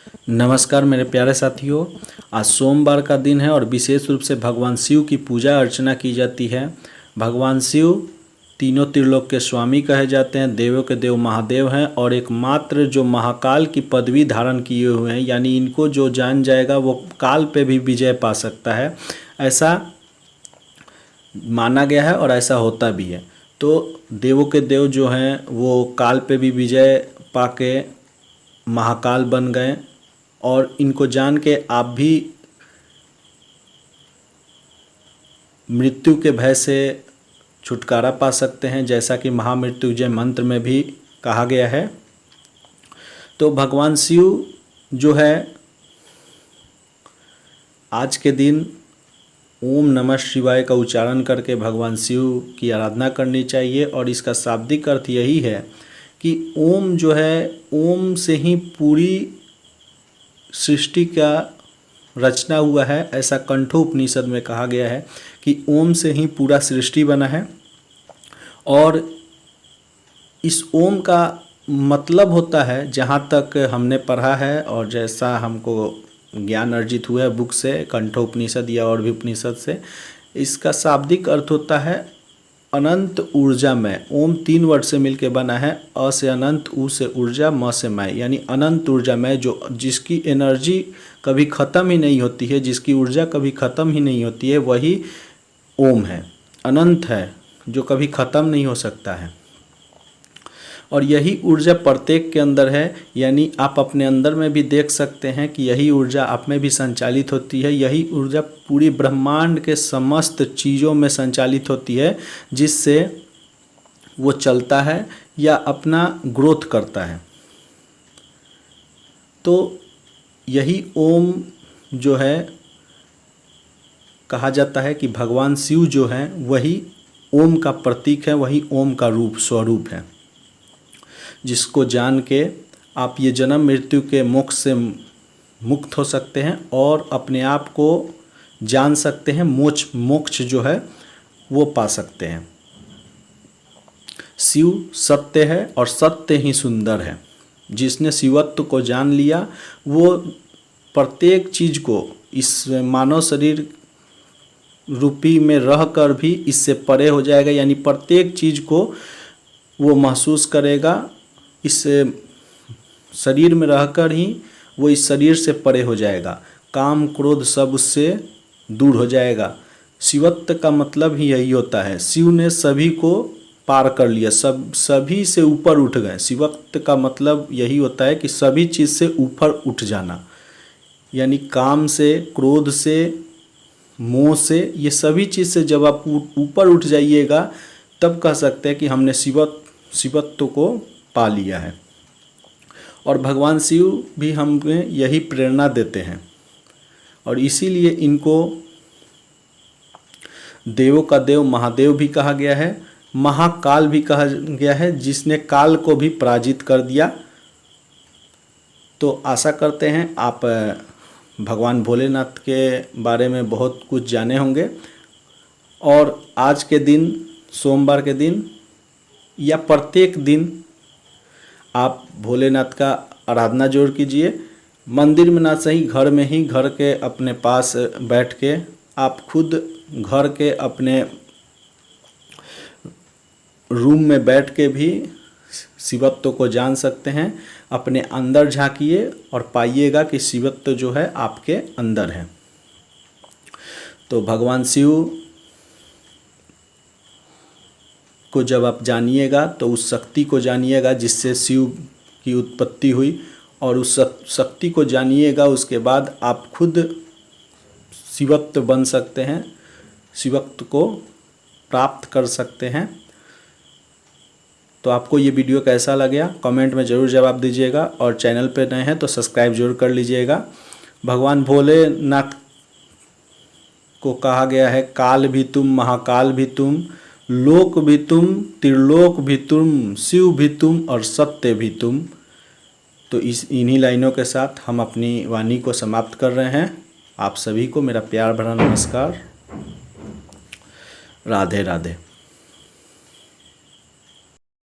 नमस्कार मेरे प्यारे साथियों। आज सोमवार का दिन है और विशेष रूप से भगवान शिव की पूजा अर्चना की जाती है। भगवान शिव तीनों त्रिलोक के स्वामी कहे जाते हैं, देवों के देव महादेव हैं और एकमात्र जो महाकाल की पदवी धारण किए हुए हैं, यानी इनको जो जान जाएगा वो काल पे भी विजय पा सकता है, ऐसा माना गया है और ऐसा होता भी है। तो देवों के देव जो हैं वो काल पे भी विजय पाके महाकाल बन गए और इनको जान के आप भी मृत्यु के भय से छुटकारा पा सकते हैं, जैसा कि महामृत्युंजय मंत्र में भी कहा गया है। तो भगवान शिव जो है आज के दिन ओम नमः शिवाय का उच्चारण करके भगवान शिव की आराधना करनी चाहिए। और इसका शाब्दिक अर्थ यही है कि ओम जो है, ओम से ही पूरी सृष्टि का रचना हुआ है। ऐसा कंठोपनिषद में कहा गया है कि ओम से ही पूरा सृष्टि बना है। और इस ओम का मतलब होता है, जहाँ तक हमने पढ़ा है और जैसा हमको ज्ञान अर्जित हुआ है बुक से, कंठोपनिषद या और भी उपनिषद से, इसका शाब्दिक अर्थ होता है अनंत ऊर्जामय। ओम 3 वर्ड से मिलके बना है, अ से अनंत, उ से ऊर्जा, म से मय, यानी अनंत ऊर्जामय, जो जिसकी एनर्जी कभी ख़त्म ही नहीं होती है, जिसकी ऊर्जा कभी ख़त्म ही नहीं होती है, वही ओम है। अनंत है जो कभी ख़त्म नहीं हो सकता है और यही ऊर्जा प्रत्येक के अंदर है। यानी आप अपने अंदर में भी देख सकते हैं कि यही ऊर्जा आप में भी संचालित होती है। यही ऊर्जा पूरी ब्रह्मांड के समस्त चीज़ों में संचालित होती है, जिससे वो चलता है या अपना ग्रोथ करता है। तो यही ओम जो है, कहा जाता है कि भगवान शिव जो हैं वही ओम का प्रतीक है, वही ओम का रूप स्वरूप है, जिसको जान के आप ये जन्म मृत्यु के मोक्ष से मुक्त हो सकते हैं और अपने आप को जान सकते हैं, मोक्ष जो है वो पा सकते हैं। शिव सत्य है और सत्य ही सुंदर है। जिसने शिवत्व को जान लिया वो प्रत्येक चीज़ को इस मानव शरीर रूपी में रहकर भी इससे परे हो जाएगा। यानी प्रत्येक चीज़ को वो महसूस करेगा, इस शरीर में रहकर ही वो इस शरीर से परे हो जाएगा। काम क्रोध सब उससे दूर हो जाएगा। शिवत्व का मतलब ही यही होता है। शिव ने सभी को पार कर लिया, सभी से ऊपर उठ गए। शिवत्व का मतलब यही होता है कि सभी चीज़ से ऊपर उठ जाना, यानी काम से, क्रोध से, मोह से, ये सभी चीज़ से जब आप ऊपर उठ जाइएगा तब कह सकते हैं कि हमने शिवत्व को पा लिया है। और भगवान शिव भी हमें यही प्रेरणा देते हैं और इसीलिए इनको देवों का देव महादेव भी कहा गया है, महाकाल भी कहा गया है, जिसने काल को भी पराजित कर दिया। तो आशा करते हैं आप भगवान भोलेनाथ के बारे में बहुत कुछ जाने होंगे और आज के दिन, सोमवार के दिन या प्रत्येक दिन आप भोलेनाथ का आराधना जरूर कीजिए। मंदिर में ना सही, घर में ही, घर के अपने पास बैठ के आप खुद घर के अपने रूम में बैठ के भी शिवत्व को जान सकते हैं। अपने अंदर झांकिए और पाइएगा कि शिवत्व जो है आपके अंदर है। तो भगवान शिव को जब आप जानिएगा तो उस शक्ति को जानिएगा जिससे शिव की उत्पत्ति हुई, और उस शक्ति को जानिएगा, उसके बाद आप खुद शिवत्व बन सकते हैं, शिवत्व को प्राप्त कर सकते हैं। तो आपको ये वीडियो कैसा लगा कमेंट में ज़रूर जवाब दीजिएगा और चैनल पर नए हैं तो सब्सक्राइब जरूर कर लीजिएगा। भगवान भोलेनाथ को कहा गया है, काल भी तुम, महाकाल भी तुम, लोक भी तुम, त्रिलोक भी तुम, शिव भी तुम और सत्य भी तुम। तो इन्हीं लाइनों के साथ हम अपनी वाणी को समाप्त कर रहे हैं। आप सभी को मेरा प्यार भरा नमस्कार। राधे राधे।